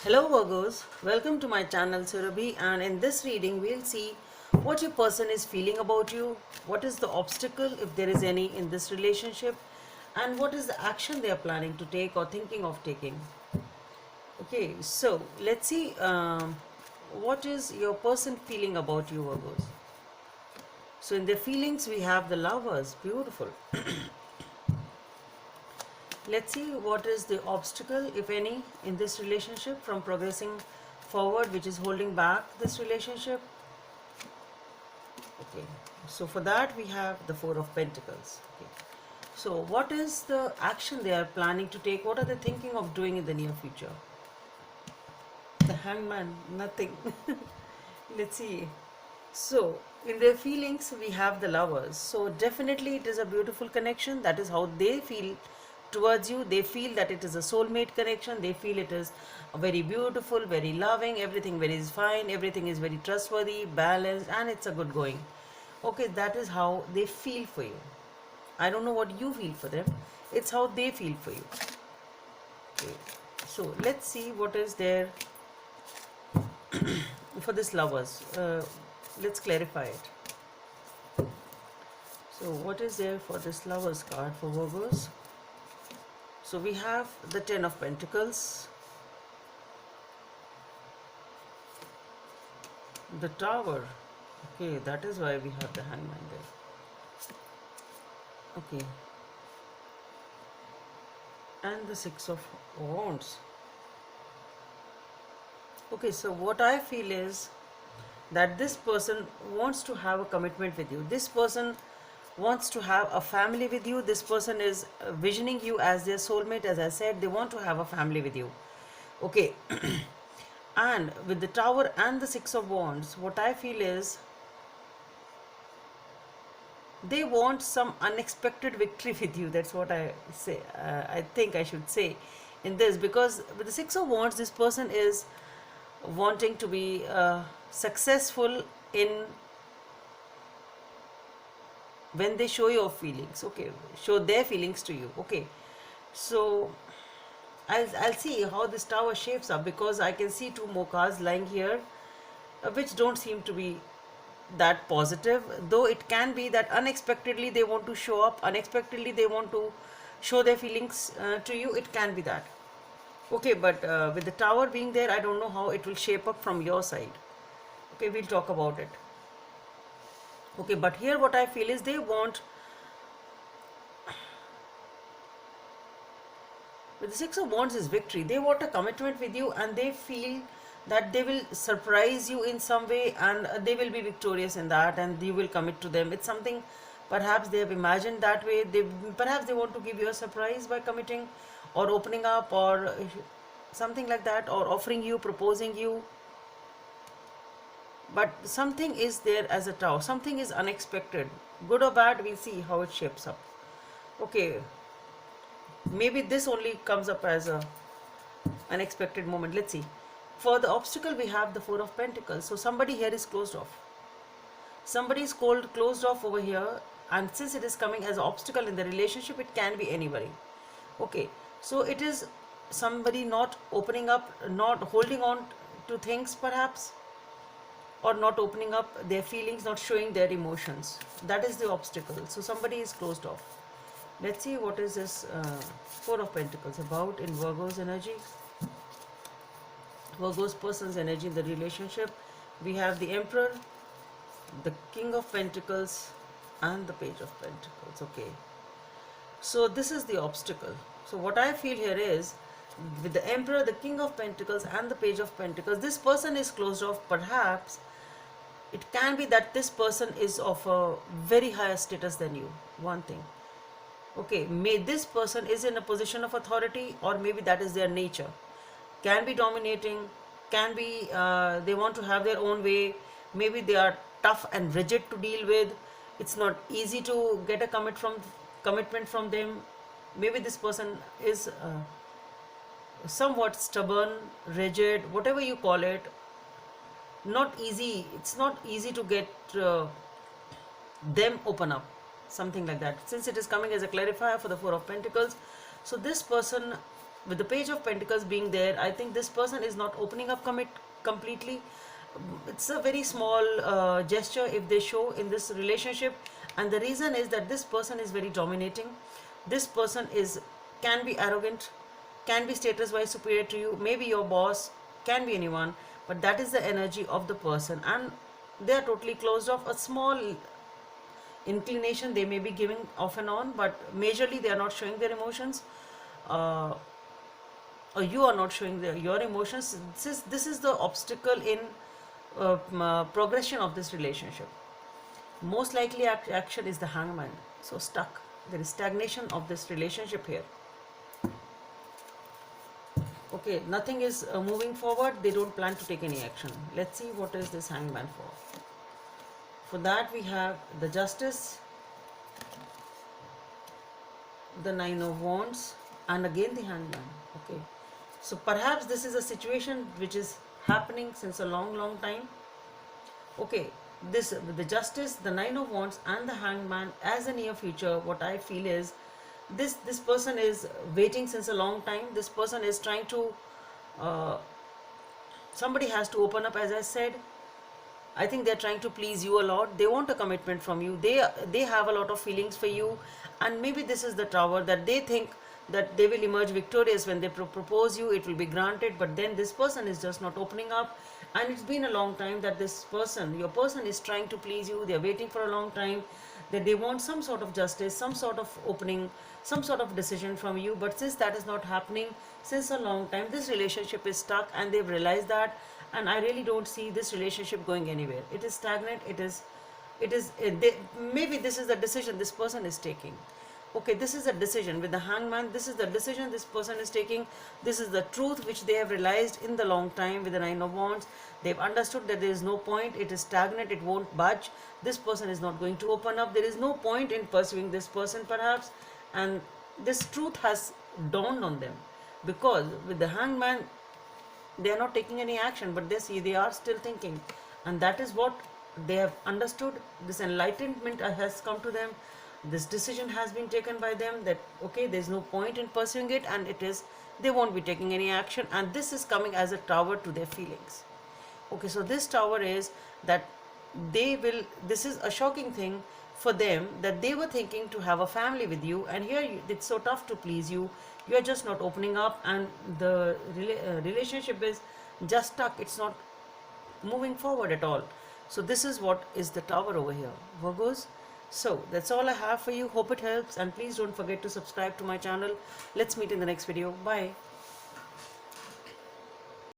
Hello Virgos, welcome to my channel Surabhi, and in this reading we'll see what your person is feeling about you, what is the obstacle if there is any in this relationship, and what is the action they are planning to take or thinking of taking. Okay, so let's see what is your person feeling about you Virgos. So in their feelings we have the lovers, beautiful. Let's see what is the obstacle, if any, in this relationship from progressing forward, which is holding back this relationship. Okay, so for that we have the Four of Pentacles. Okay, so what is the action they are planning to take? What are they thinking of doing in the near future? The Hangman, nothing. Let's see. So, in their feelings, we have the lovers. So, definitely, it is a beautiful connection. That is how they feel towards you. They feel that it is a soulmate connection. They feel it is very beautiful, very loving. Everything very is fine. Everything is very trustworthy, balanced, and it's a good going. Okay, that is how they feel for you. I don't know what you feel for them. It's how they feel for you. Okay. So, let's see what is there for this lovers. Let's clarify it. So what is there for this lovers card for Virgos? So we have the Ten of Pentacles, the Tower. Okay, that is why we have the Hangman there. Okay, and the Six of Wands. Okay, so what I feel is that this person wants to have a commitment with you. This person wants to have a family with you. This person is visioning you as their soulmate. As I said, they want to have a family with you. Okay. And with the Tower and the Six of Wands, what I feel is they want some unexpected victory with you. That's what I say. I think I should say in this, because with the Six of Wands, this person is wanting to be successful in when they show your feelings. Okay, show their feelings to you. Okay, so I'll see how this Tower shapes up, because I can see two more cards lying here which don't seem to be that positive, though it can be that unexpectedly they want to show up, unexpectedly they want to show their feelings to you. It can be that. Okay, but with the Tower being there, I don't know how it will shape up from your side. Okay, we'll talk about it. Okay, but here what I feel is they want, with the Six of Wands is victory. They want a commitment with you, and they feel that they will surprise you in some way, and they will be victorious in that, and you will commit to them. It's something perhaps they have imagined that way. Perhaps they want to give you a surprise by committing or opening up or something like that, or offering you, proposing you. But something is there as a Tower. Something is unexpected. Good or bad, we'll see how it shapes up. Okay. Maybe this only comes up as a unexpected moment. Let's see. For the obstacle, we have the Four of Pentacles. So somebody here is closed off. Somebody is closed off over here, and since it is coming as an obstacle in the relationship, it can be anybody. Okay. So it is somebody not opening up, not holding on to things perhaps, or not opening up their feelings, not showing their emotions. That is the obstacle. So somebody is closed off. Let's see what is this Four of Pentacles about in Virgo's energy. Virgo's person's energy in the relationship. We have the Emperor, the King of Pentacles, and the Page of Pentacles. Okay. So this is the obstacle. So what I feel here is, with the Emperor, the King of Pentacles, and the Page of Pentacles, this person is closed off. Perhaps it can be that this person is of a very higher status than you. One thing. Okay, may this person is in a position of authority, or maybe that is their nature. Can be dominating, can be they want to have their own way. Maybe they are tough and rigid to deal with. It's not easy to get a commitment from them. Maybe this person is somewhat stubborn, rigid, whatever you call it. Not easy. It's not easy to get them open up, something like that, since it is coming as a clarifier for the Four of Pentacles. So this person with the Page of Pentacles being there, I think this person is not opening up completely. It's a very small gesture if they show in this relationship, and the reason is that this person is very dominating. This person can be arrogant, can be status wise superior to you, maybe your boss, can be anyone, but that is the energy of the person, and they are totally closed off. A small inclination they may be giving off and on, but majorly they are not showing their emotions, or you are not showing your emotions. This is the obstacle in progression of this relationship. Most likely action is the Hangman. So stuck, there is stagnation of this relationship here. Okay, nothing is moving forward. They don't plan to take any action. Let's see what is this Hangman for. For that we have the Justice, the Nine of Wands, and again the Hangman. Okay, so perhaps this is a situation which is happening since a long time. Okay, this the Justice, the Nine of Wands, and the Hangman as a near future. What I feel is this person is waiting since a long time. This person is trying to somebody has to open up, as I said. I think they're trying to please you a lot. They want a commitment from you. They have a lot of feelings for you, and maybe this is the Tower, that they think that they will emerge victorious when they propose you. It will be granted, but then this person is just not opening up, and it's been a long time that this person, your person, is trying to please you. They're waiting for a long time, that they want some sort of justice, some sort of opening, some sort of decision from you. But since that is not happening since a long time, this relationship is stuck, and they've realized that. And I really don't see this relationship going anywhere. It is stagnant. Maybe this is the decision this person is taking. Okay, this is a decision with the Hangman. This is the decision this person is taking. This is the truth which they have realized in the long time with the Nine of Wands. They've understood that there is no point. It is stagnant. It won't budge. This person is not going to open up. There is no point in pursuing this person perhaps. And this truth has dawned on them, because with the Hangman, they are not taking any action, but they are still thinking, and that is what they have understood. This enlightenment has come to them. This decision has been taken by them that okay, there's no point in pursuing it, and they won't be taking any action, and this is coming as a Tower to their feelings. Okay, so this Tower is that this is a shocking thing for them, that they were thinking to have a family with you, and here it's so tough to please you. You are just not opening up, and the relationship is just stuck. It's not moving forward at all. So this is what is the Tower over here, Virgos. So that's all I have for you. Hope it helps, and please don't forget to subscribe to my channel. Let's meet in the next video. Bye.